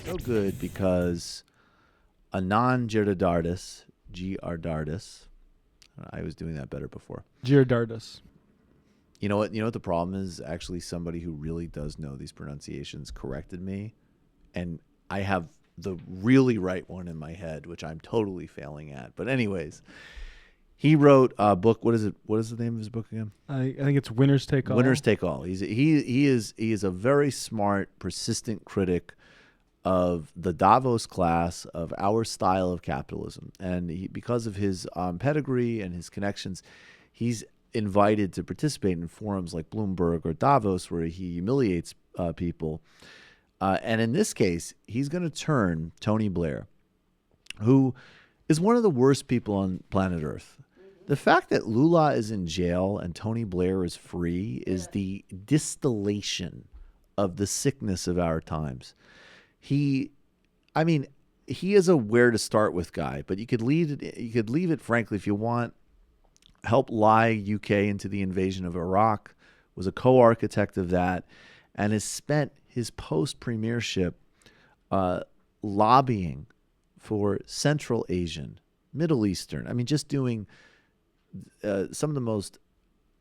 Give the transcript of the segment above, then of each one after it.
So good because Anand Giridharadas, Giridharadas, I was doing that better before. Giridharadas. You know what? You know what the problem is? Actually, somebody who really does know these pronunciations corrected me, and I have the really right one in my head, which I'm totally failing at. But anyways, he wrote a book. What is it? What is the name of his book again? I think it's Winners Take All. Winners Take All. He is a very smart, persistent critic of the Davos class, of our style of capitalism, and because of his pedigree and his connections, he's invited to participate in forums like Bloomberg or Davos, where he humiliates people. And in this case, he's going to turn Tony Blair, who is one of the worst people on planet Earth. The fact that Lula is in jail and Tony Blair is free is the distillation of the sickness of our times. He is a where to start with guy, but you could leave it, frankly, if you want. Helped lie UK into the invasion of Iraq, was a co-architect of that, and has spent his post-premiership lobbying for Central Asian, Middle Eastern. Just doing some of the most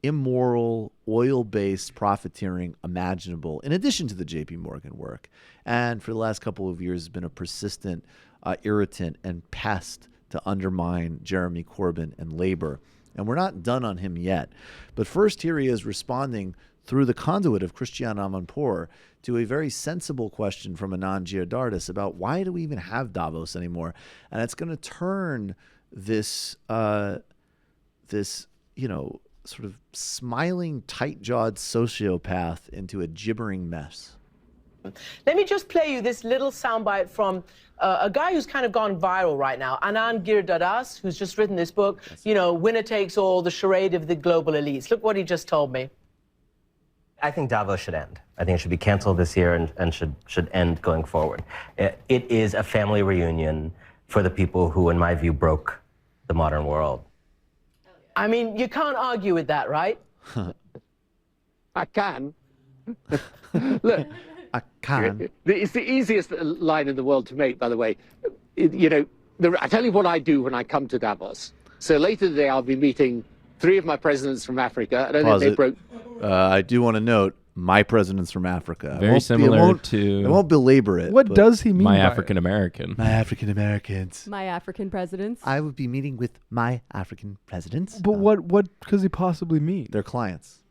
immoral, oil-based profiteering imaginable, in addition to the J.P. Morgan work. And for the last couple of years has been a persistent irritant and pest to undermine Jeremy Corbyn and Labour. And we're not done on him yet. But first, here he is responding through the conduit of Christiane Amanpour to a very sensible question from Anand Giridharadas about why do we even have Davos anymore? And it's going to turn this sort of smiling, tight-jawed sociopath into a gibbering mess. Let me just play you this little soundbite from a guy who's kind of gone viral right now, Anand Giridharadas, who's just written this book, Winner Takes All, the charade of the global elites. Look what he just told me. I think Davos should end. I think it should be canceled this year and should end going forward. It is a family reunion for the people who, in my view, broke the modern world. You can't argue with that, right? I can. Look. I can. It's the easiest line in the world to make, by the way. I tell you what I do when I come to Davos. So later today, I'll be meeting 3 of my presidents from Africa. I don't think they broke. I do want to note my presidents from Africa. Very similar to. I won't belabor it. What does he mean? My by African American. My African Americans. My African presidents. I would be meeting with my African presidents. But what does he possibly mean? They're clients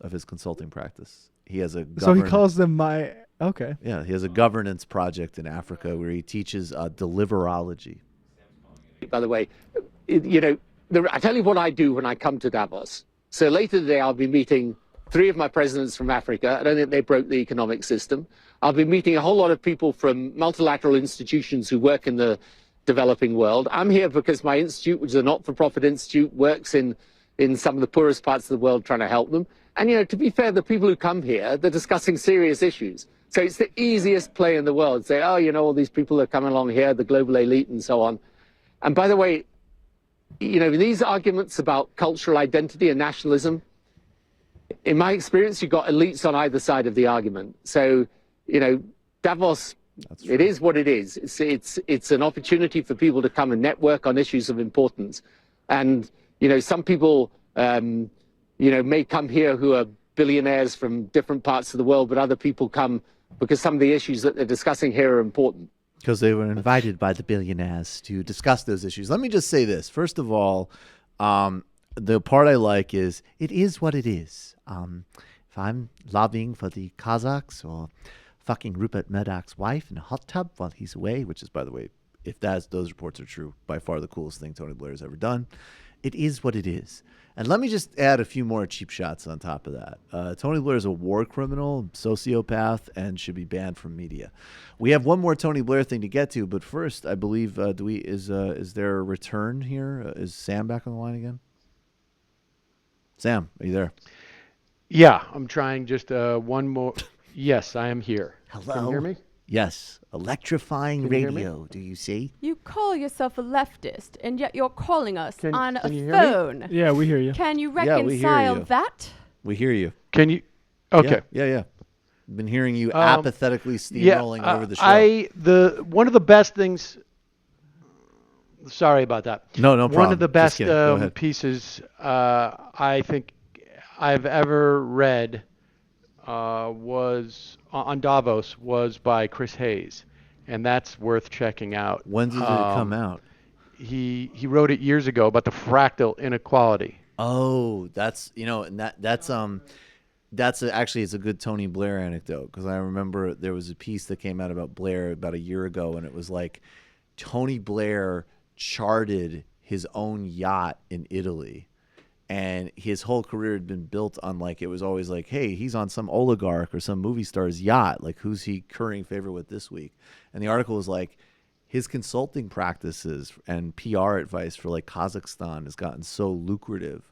of his consulting practice. He has a. So he calls them my. Okay. Yeah, he has a governance project in Africa where he teaches deliverology. By the way, I tell you what I do when I come to Davos. So later today, I'll be meeting 3 of my presidents from Africa. I don't think they broke the economic system. I'll be meeting a whole lot of people from multilateral institutions who work in the developing world. I'm here because my institute, which is a not-for-profit institute, works in some of the poorest parts of the world trying to help them. And, to be fair, the people who come here, they're discussing serious issues. So it's the easiest play in the world. Say, all these people are coming along here, the global elite and so on. And by the way, these arguments about cultural identity and nationalism, in my experience, you've got elites on either side of the argument. So, Davos, it is what it is. It's an opportunity for people to come and network on issues of importance. And, some people, may come here who are billionaires from different parts of the world, but other people come because some of the issues that they're discussing here are important. Because they were invited by the billionaires to discuss those issues. Let me just say this. First of all, the part I like is, it is what it is. If I'm lobbying for the Kazakhs or fucking Rupert Murdoch's wife in a hot tub while he's away, which is, by the way, if those reports are true, by far the coolest thing Tony Blair has ever done, it is what it is. And let me just add a few more cheap shots on top of that. Tony Blair is a war criminal, sociopath, and should be banned from media. We have one more Tony Blair thing to get to, but first, I believe, is there a return here? Is Sam back on the line again? Sam, are you there? Yeah, I'm trying just one more. Yes, I am here. Hello? Can you hear me? Yes. Electrifying Can you hear radio, do you see? You call yourself a leftist, and yet you're calling us on a you hear me? phone. Yeah, we hear you. Can you Yeah, we hear reconcile you. that? We hear you. Can you? Okay. Yeah. Been hearing you apathetically Yeah, steamrolling over the show. One of the best things. Sorry about that. No problem. One of the Just best kidding. Go ahead. pieces I think I've ever read was on Davos was by Chris Hayes, and that's worth checking out. When did it come out? He wrote it years ago about the fractal inequality. Oh, that's and that's actually it's a good Tony Blair anecdote, because I remember there was a piece that came out about Blair about a year ago, and it was like Tony Blair charted his own yacht in Italy, and his whole career had been built on, like, it was always like, hey, he's on some oligarch or some movie star's yacht, like, who's he currying favor with this week? And the article was like, his consulting practices and PR advice for like Kazakhstan has gotten so lucrative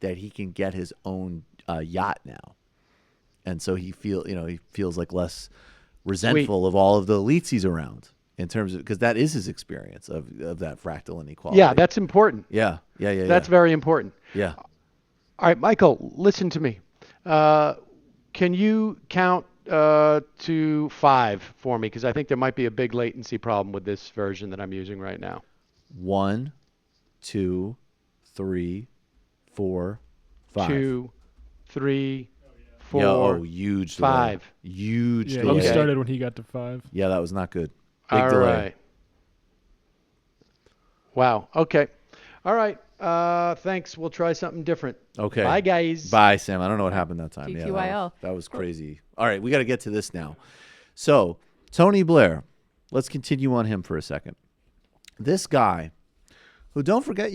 that he can get his own yacht now, and so he feels like less resentful of all of the elites he's around, in terms of, because that is his experience of that fractal inequality. Yeah, that's important. Yeah. That's very important. Yeah. All right, Michael, listen to me. Can you count to 5 for me? Because I think there might be a big latency problem with this version that I'm using right now. 1, 2, 3, 4, 5. 2, 3, 4. Huge delay. 5. Huge Yeah, delay. he started when he got to 5. Yeah, that was not good. Big All delay. right. Wow. Okay. All right. Thanks. We'll try something different. Okay. Bye, guys. Bye, Sam. I don't know what happened that time. Yeah, TQIL. that was crazy. All right, we got to get to this now. So, Tony Blair, let's continue on him for a second. This guy, who, don't forget,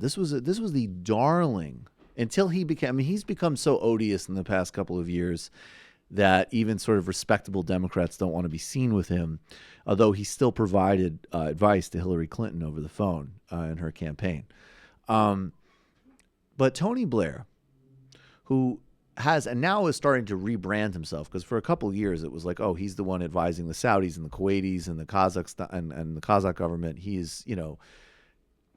this was the darling until he became. I mean, he's become so odious in the past couple of years that even sort of respectable Democrats don't want to be seen with him, although he still provided advice to Hillary Clinton over the phone in her campaign. But Tony Blair, who has and now is starting to rebrand himself, because for a couple of years it was like, oh, he's the one advising the Saudis and the Kuwaitis and the Kazakhstan and the Kazakh government. He's,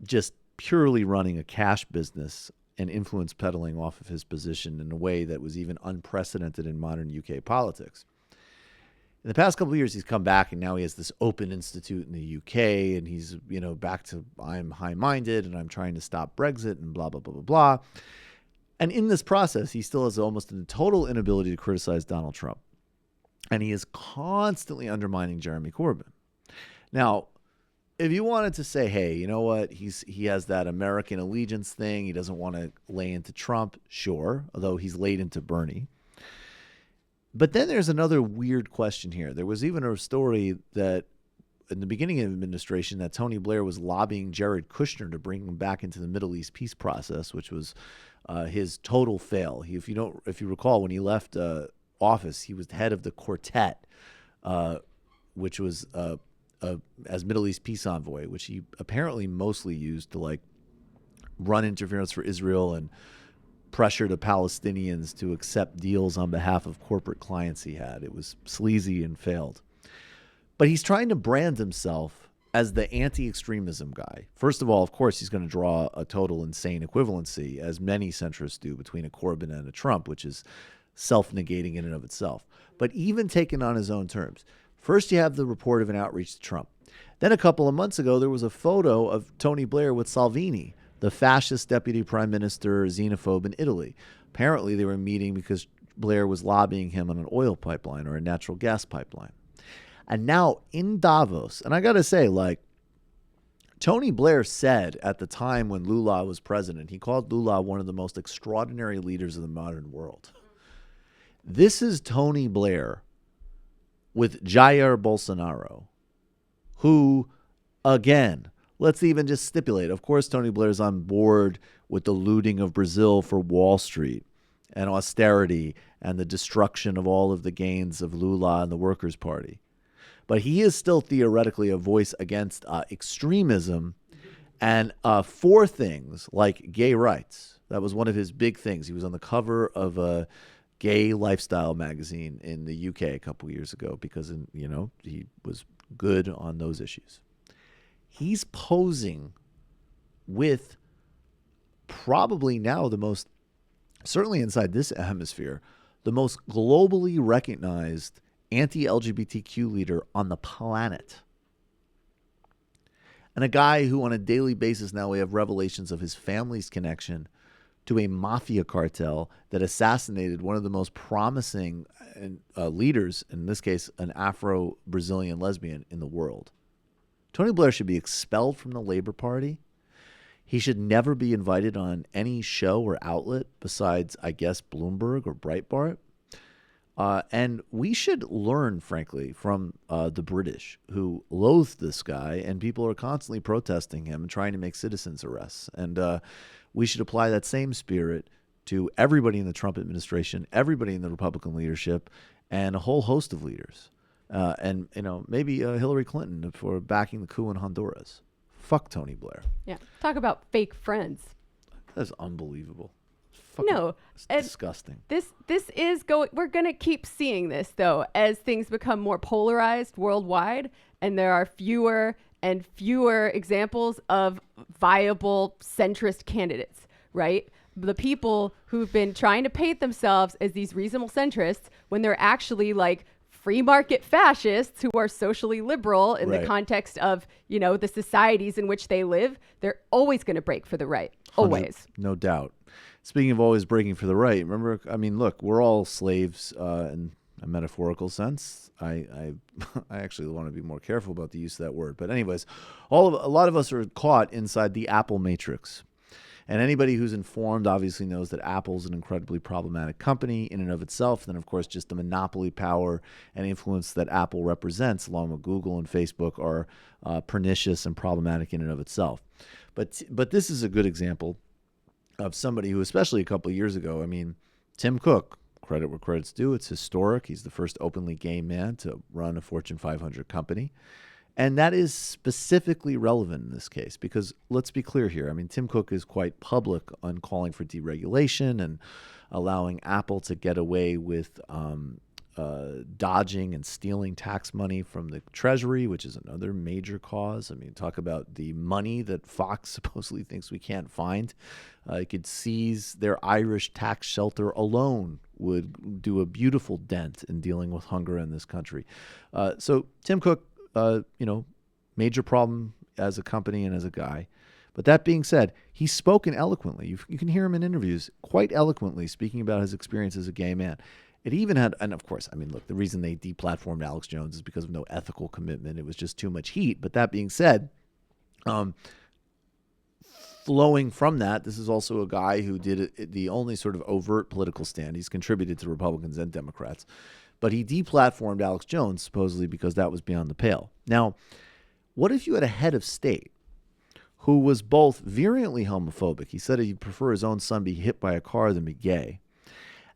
just purely running a cash business and influence peddling off of his position in a way that was even unprecedented in modern UK politics. In the past couple of years, he's come back, and now he has this open institute in the UK, and he's, back to, I'm high-minded, and I'm trying to stop Brexit, and blah, blah, blah, blah, blah. And in this process, he still has almost a total inability to criticize Donald Trump. And he is constantly undermining Jeremy Corbyn. Now, if you wanted to say, hey, you know what, he has that American allegiance thing, he doesn't want to lay into Trump, sure, although he's laid into Bernie. But then there's another weird question here. There was even a story that in the beginning of the administration that Tony Blair was lobbying Jared Kushner to bring him back into the Middle East peace process, which was his total fail. If you recall, when he left office, he was head of the quartet, which was as Middle East peace envoy, which he apparently mostly used to run interference for Israel and pressure to Palestinians to accept deals on behalf of corporate clients he had. It was sleazy and failed. But he's trying to brand himself as the anti-extremism guy. First of all, of course, he's going to draw a total insane equivalency, as many centrists do, between a Corbyn and a Trump, which is self-negating in and of itself. But even taken on his own terms. First, you have the report of an outreach to Trump. Then a couple of months ago, there was a photo of Tony Blair with Salvini, the fascist deputy prime minister, xenophobe in Italy. Apparently, they were meeting because Blair was lobbying him on an oil pipeline or a natural gas pipeline. And now in Davos, and I got to say, Tony Blair said at the time when Lula was president, he called Lula one of the most extraordinary leaders of the modern world. This is Tony Blair with Jair Bolsonaro, who, again, let's even just stipulate, of course, Tony Blair's on board with the looting of Brazil for Wall Street and austerity and the destruction of all of the gains of Lula and the Workers' Party. But he is still theoretically a voice against extremism and for things like gay rights. That was one of his big things. He was on the cover of a gay lifestyle magazine in the UK a couple years ago because, he was good on those issues. He's posing with probably now certainly inside this hemisphere, the most globally recognized anti-LGBTQ leader on the planet. And a guy who on a daily basis now we have revelations of his family's connection to a mafia cartel that assassinated one of the most promising leaders, in this case, an Afro-Brazilian lesbian in the world. Tony Blair should be expelled from the Labor Party. He should never be invited on any show or outlet besides, I guess, Bloomberg or Breitbart. And we should learn, frankly, from the British, who loathe this guy, and people are constantly protesting him and trying to make citizens arrests. And we should apply that same spirit to everybody in the Trump administration, everybody in the Republican leadership, and a whole host of leaders. And, maybe Hillary Clinton for backing the coup in Honduras. Fuck Tony Blair. Yeah. Talk about fake friends. That's unbelievable. No, it's disgusting. This is going. We're going to keep seeing this though as things become more polarized worldwide, and there are fewer and fewer examples of viable centrist candidates. Right, the people who've been trying to paint themselves as these reasonable centrists when they're actually like free market fascists who are socially liberal in the context of the societies in which they live. They're always going to break for the right. Always, no doubt. Speaking of always breaking for the right, remember, look, we're all slaves in a metaphorical sense. I actually want to be more careful about the use of that word. But anyways, a lot of us are caught inside the Apple matrix. And anybody who's informed obviously knows that Apple's an incredibly problematic company in and of itself. And then, of course, just the monopoly power and influence that Apple represents, along with Google and Facebook, are pernicious and problematic in and of itself. But this is a good example of somebody who, especially a couple of years ago, Tim Cook, credit where credit's due, it's historic. He's the first openly gay man to run a Fortune 500 company. And that is specifically relevant in this case because let's be clear here. Tim Cook is quite public on calling for deregulation and allowing Apple to get away with dodging and stealing tax money from the Treasury, which is another major cause. Talk about the money that Fox supposedly thinks we can't find. It could seize their Irish tax shelter alone would do a beautiful dent in dealing with hunger in this country. So Tim Cook, major problem as a company and as a guy. But that being said, he's spoken eloquently. You can hear him in interviews quite eloquently speaking about his experience as a gay man. It even had, and of course, look, the reason they deplatformed Alex Jones is because of no ethical commitment. It was just too much heat. But that being said, flowing from that, this is also a guy who did the only sort of overt political stand. He's contributed to Republicans and Democrats. But he deplatformed Alex Jones, supposedly because that was beyond the pale. Now, what if you had a head of state who was both virulently homophobic? He said he'd prefer his own son be hit by a car than be gay.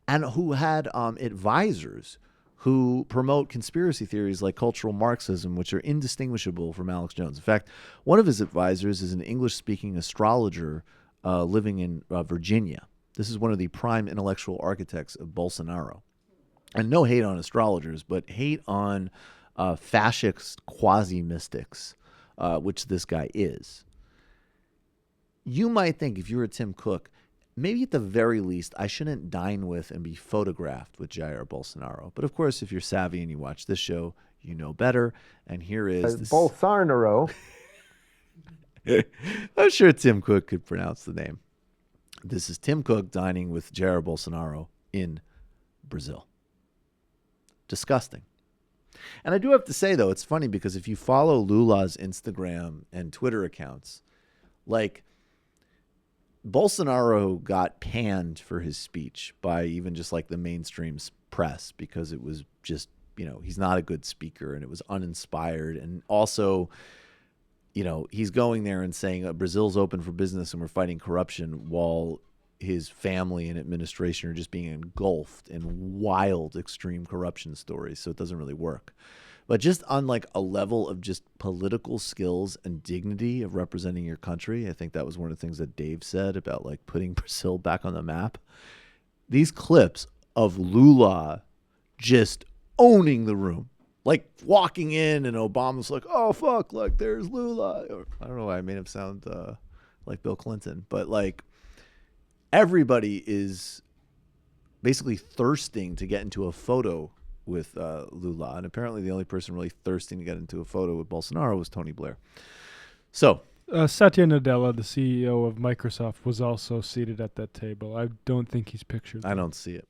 And who had advisors who promote conspiracy theories like cultural Marxism, which are indistinguishable from Alex Jones. In fact, one of his advisors is an English-speaking astrologer living in Virginia. This is one of the prime intellectual architects of Bolsonaro. And no hate on astrologers, but hate on fascist quasi-mystics, which this guy is. You might think if you were Tim Cook, maybe at the very least, I shouldn't dine with and be photographed with Jair Bolsonaro. But of course, if you're savvy and you watch this show, you know better. And here is Bolsonaro. I'm sure Tim Cook could pronounce the name. This is Tim Cook dining with Jair Bolsonaro in Brazil. Disgusting. And I do have to say, though, it's funny because if you follow Lula's Instagram and Twitter accounts, like, Bolsonaro got panned for his speech by even just like the mainstream press because it was just, he's not a good speaker and it was uninspired. And also, he's going there and saying Brazil's open for business and we're fighting corruption while his family and administration are just being engulfed in wild, extreme corruption stories. So it doesn't really work. But just on like a level of just political skills and dignity of representing your country, I think that was one of the things that Dave said about like putting Brazil back on the map. These clips of Lula just owning the room, like walking in and Obama's like, oh, fuck, like there's Lula. Or, I don't know why I made him sound like Bill Clinton, but like everybody is basically thirsting to get into a photo with Lula. And apparently the only person really thirsting to get into a photo with Bolsonaro was Tony Blair. So Satya Nadella, the CEO of Microsoft, was also seated at that table. I don't think he's pictured. I don't see it.